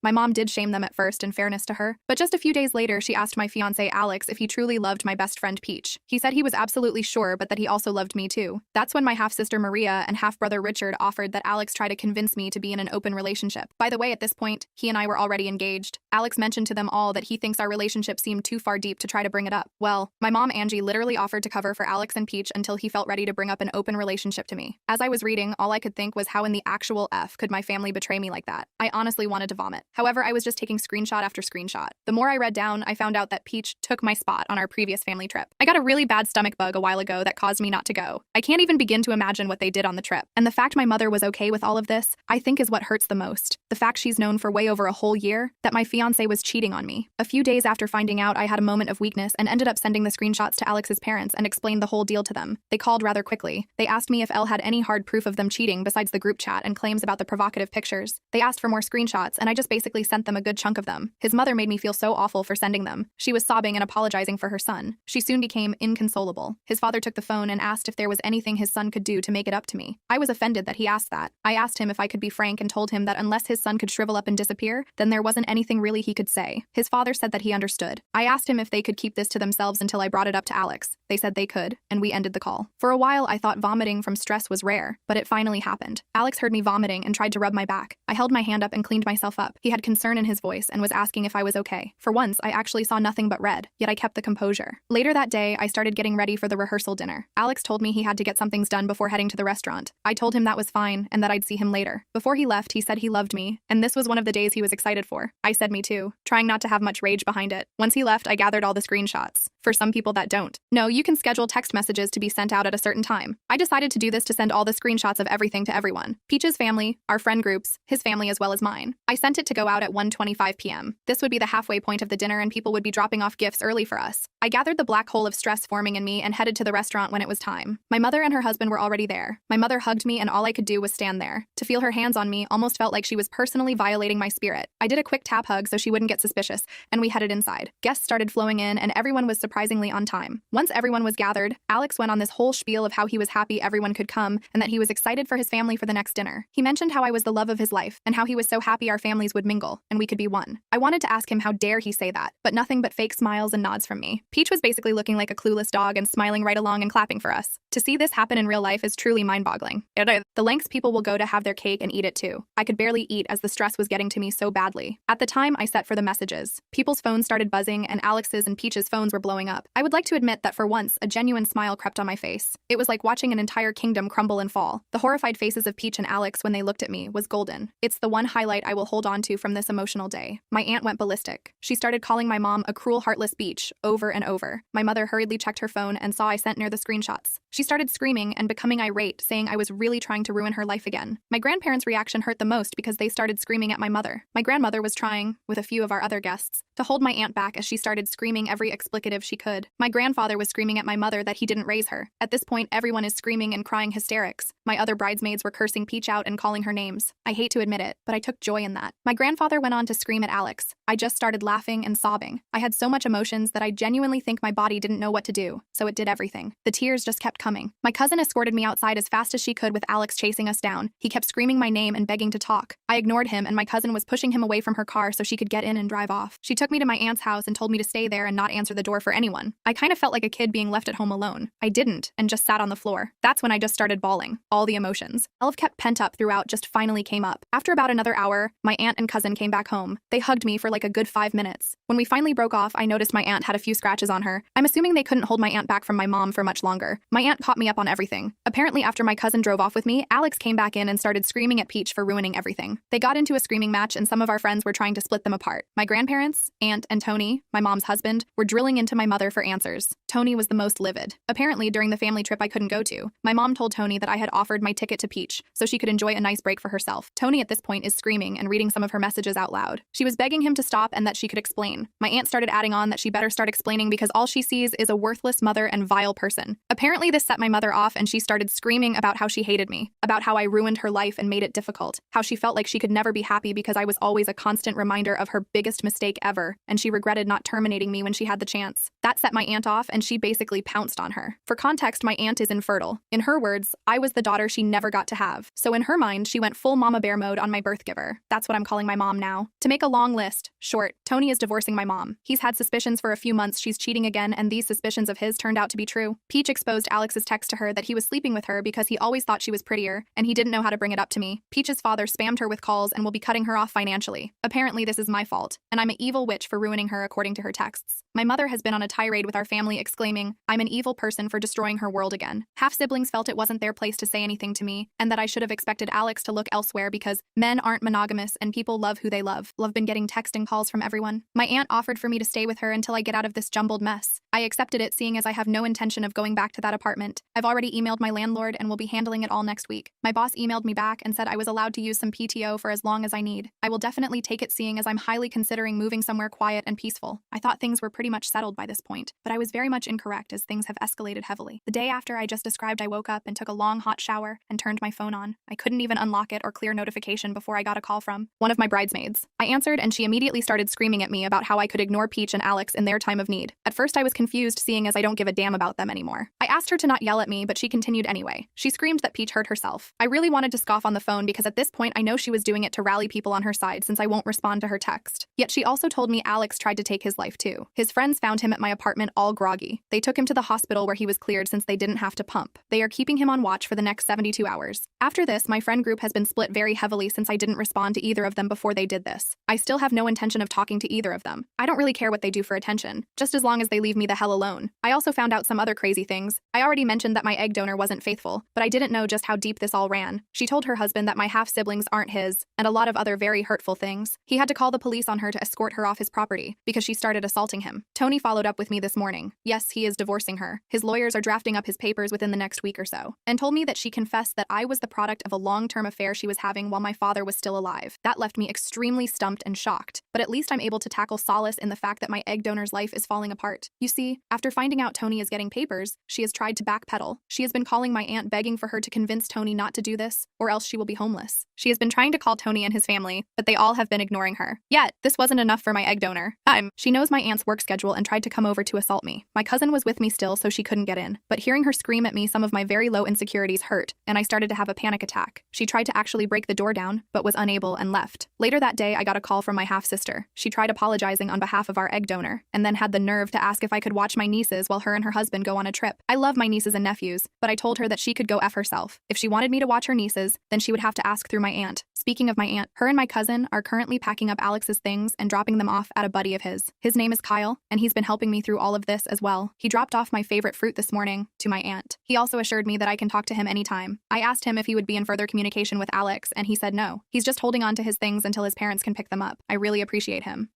My mom did shame them at first, in fairness to her, but just a few days later, she asked my fiancé Alex if he truly loved my best friend Peach. He said he was absolutely sure, but that he also loved me too. That's when my half-sister Maria and half-brother Richard offered that Alex try to convince me to be in an open relationship. By the way, at this point, he and I were already engaged. Alex mentioned to them all that he thinks our relationship seemed too far deep to try to bring it up. Well, my mom Angie literally offered to cover for Alex and Peach until he felt ready to bring up an open relationship to me. As I was reading, all I could think was how in the actual F could my family betray me like that? I honestly wanted to vomit. However, I was just taking screenshot after screenshot. The more I read down, I found out that Peach took my spot on our previous family trip. I got a really bad stomach bug a while ago that caused me not to go. I can't even begin to imagine what they did on the trip. And the fact my mother was okay with all of this, I think is what hurts the most. The fact she's known for way over a whole year that my fiancé was cheating on me. A few days after finding out, I had a moment of weakness and ended up sending the screenshots to Alex's parents and explained the whole deal to them. They called rather quickly. They asked me if Elle had any hard proof of them cheating besides the group chat and claims about the provocative pictures. They asked for more screenshots and I just basically sent them a good chunk of them. His mother made me feel so awful for sending them. She was sobbing and apologizing for her son. She soon became inconsolable. His father took the phone and asked if there was anything his son could do to make it up to me. I was offended that he asked that. I asked him if I could be frank and told him that unless his son could shrivel up and disappear, then there wasn't anything really he could say. His father said that he understood. I asked him if they could keep this to themselves until I brought it up to Alex. They said they could, and we ended the call. For a while, I thought vomiting from stress was rare, but it finally happened. Alex heard me vomiting and tried to rub my back. I held my hand up and cleaned myself up. He had concern in his voice and was asking if I was okay. For once, I actually saw nothing but red, yet I kept the composure. Later that day, I started getting ready for the rehearsal dinner. Alex told me he had to get some things done before heading to the restaurant. I told him that was fine and that I'd see him later. Before he left, he said he loved me, and this was one of the days he was excited for. I said me too, trying not to have much rage behind it. Once he left, I gathered all the screenshots. For some people that don't. No, you can schedule text messages to be sent out at a certain time. I decided to do this to send all the screenshots of everything to everyone. Peach's family, our friend groups, his family as well as mine. I sent it to go out at 1:25 p.m. This would be the halfway point of the dinner and people would be dropping off gifts early for us. I gathered the black hole of stress forming in me and headed to the restaurant when it was time. My mother and her husband were already there. My mother hugged me and all I could do was stand there. To feel her hands on me almost felt like she was personally violating my spirit. I did a quick tap hug so she wouldn't get suspicious, and we headed inside. Guests started flowing in and everyone was surprisingly on time. Once everyone was gathered, Alex went on this whole spiel of how he was happy everyone could come and that he was excited for his family for the next dinner. He mentioned how I was the love of his life and how he was so happy our families would mingle and we could be one. I wanted to ask him how dare he say that, but nothing but fake smiles and nods from me. Peach was basically looking like a clueless dog and smiling right along and clapping for us. To see this happen in real life is truly mind-boggling. The lengths people will go to have their cake and eat it too. I could barely eat as the stress was getting to me so badly. At the time, I set for the messages. People's phones started buzzing and Alex's and Peach's phones were blowing up. I would like to admit that for once, a genuine smile crept on my face. It was like watching an entire kingdom crumble and fall. The horrified faces of Peach and Alex when they looked at me was golden. It's the one highlight I will hold on to from this emotional day. My aunt went ballistic. She started calling my mom a cruel, heartless bitch over and over. My mother hurriedly checked her phone and saw I sent near the screenshots. She started screaming and becoming irate, saying I was really trying to ruin her life again. My grandparents' reaction hurt the most because they started screaming at my mother. My grandmother was trying, with a few of our other guests, to hold my aunt back as she started screaming every explicative she could. My grandfather was screaming at my mother that he didn't raise her. At this point, everyone is screaming and crying hysterics. My other bridesmaids were cursing Peach out and calling her names. I hate to admit it, but I took joy in that. My grandfather went on to scream at Alex. I just started laughing and sobbing. I had so much emotions that I genuinely think my body didn't know what to do, so it did everything. The tears just kept coming. My cousin escorted me outside as fast as she could with Alex chasing us down. He kept screaming my name and begging to talk. I ignored him and my cousin was pushing him away from her car so she could get in and drive off. She took me to my aunt's house and told me to stay there and not answer the door for anyone. I kind of felt like a kid being left at home alone. I didn't and just sat on the floor. That's when I just started bawling. All the emotions I've kept pent up throughout just finally came up. After about another hour, my aunt and cousin came back home. They hugged me for like a good 5 minutes. When we finally broke off, I noticed my aunt had a few scratches on her. I'm assuming they couldn't hold my aunt back from my mom for much longer. My aunt caught me up on everything. Apparently, after my cousin drove off with me, Alex came back in and started screaming at Peach for ruining everything. They got into a screaming match and some of our friends were trying to split them apart. My grandparents, aunt, and Tony, my mom's husband, were drilling into my mother for answers. Tony was the most livid. Apparently, during the family trip I couldn't go to, my mom told Tony that I had offered my ticket to Peach so she could enjoy a nice break for herself. Tony at this point is screaming and reading some of her messages out loud. She was begging him to stop and that she could explain. My aunt started adding on that she better start explaining because all she sees is a worthless mother and vile person. Apparently, this set my mother off and she started screaming about how she hated me, about how I ruined her life and made it difficult, how she felt like she could never be happy because I was always a constant reminder of her biggest mistake ever, and she regretted not terminating me when she had the chance. That set my aunt off, and she basically pounced on her. For context, my aunt is infertile. In her words, I was the daughter she never got to have. So in her mind, she went full mama bear mode on my birth giver. That's what I'm calling my mom now. To make a long list short, Tony is divorcing my mom. He's had suspicions for a few months she's cheating again, and these suspicions of his turned out to be true. Peach exposed Alex's text to her that he was sleeping with her because he always thought she was prettier, and he didn't know how to bring it up to me. Peach's father spammed her with calls and will be cutting her off financially. Apparently this is my fault, and I'm an evil witch for ruining her according to her texts. My mother has been on a tirade with our family exclaiming, I'm an evil person for destroying her world again. Half-siblings felt it wasn't their place to say anything to me, and that I should have expected Alex to look elsewhere because men aren't monogamous and people love who they love. Love been getting texting calls from everyone. My aunt offered for me to stay with her until I get out of this jumbled mess. I accepted it seeing as I have no intention of going back to that apartment. I've already emailed my landlord and will be handling it all next week. My boss emailed me back and said I was allowed to use some PTO for as long as I need. I will definitely take it seeing as I'm highly considering moving somewhere quiet and peaceful. I thought things were pretty much settled by this point, but I was very much incorrect as things have escalated heavily. The day after I just described, I woke up and took a long hot shower and turned my phone on. I couldn't even unlock it or clear notification before I got a call from one of my bridesmaids. I answered and she immediately started screaming at me about how I could ignore Peach and Alex in their time of need. At first I was confused seeing as I don't give a damn about them anymore. I asked her to not yell at me, but she continued anyway. She screamed that Peach hurt herself. I really wanted to scoff on the phone because at this point I know she was doing it to rally people on her side since I won't respond to her text. Yet she also told me Alex tried to take his life too. His friends found him at my apartment all groggy. They took him to the hospital where he was cleared since they didn't have to pump. They are keeping him on watch for the next 72 hours. After this, my friend group has been split very heavily since I didn't respond to either of them before they did this. I still have no intention of talking to either of them. I don't really care what they do for attention, just as long as they leave me the hell alone. I also found out some other crazy things. I already mentioned that my egg donor wasn't faithful, but I didn't know just how deep this all ran. She told her husband that my half-siblings aren't his, and a lot of other very hurtful things. He had to call the police on her to escort her off his property because she started assaulting him. Tony followed up with me this morning. Yes, he is divorcing her. His lawyers are drafting up his papers within the next week or so, and told me that she confessed that I was the product of a long-term affair she was having while my father was still alive. That left me extremely stumped and shocked, but at least I'm able to tackle solace in the fact that my egg donor's life is falling apart. You see, after finding out Tony is getting papers, she has tried to backpedal. She has been calling my aunt begging for her to convince Tony not to do this, or else she will be homeless. She has been trying to call Tony and his family, but they all have been ignoring her. Yet, this wasn't enough for my egg donor. She knows my aunt's work schedule and tried to come over to assault me. My cousin was with me still, so she couldn't get in. But hearing her scream at me, some of my very low insecurities hurt, and I started to have a panic attack. She tried to actually break the door down, but was unable and left. Later that day, I got a call from my half-sister. She tried apologizing on behalf of our egg donor, and then had the nerve to ask if I could watch my nieces while her and her husband go on a trip. I love my nieces and nephews, but I told her that she could go F herself. If she wanted me to watch her nieces, then she would have to ask through my aunt. Speaking of my aunt, her and my cousin are currently packing up Alex's things and dropping them off at a buddy of his. His name is Kyle, and he's been helping me through all of this as well. He dropped off my favorite fruit this morning to my aunt. He also assured me that I can talk to him anytime. I asked him if he would be in further communication with Alex, and he said no. He's just holding on to his things until his parents can pick them up. I really appreciate him.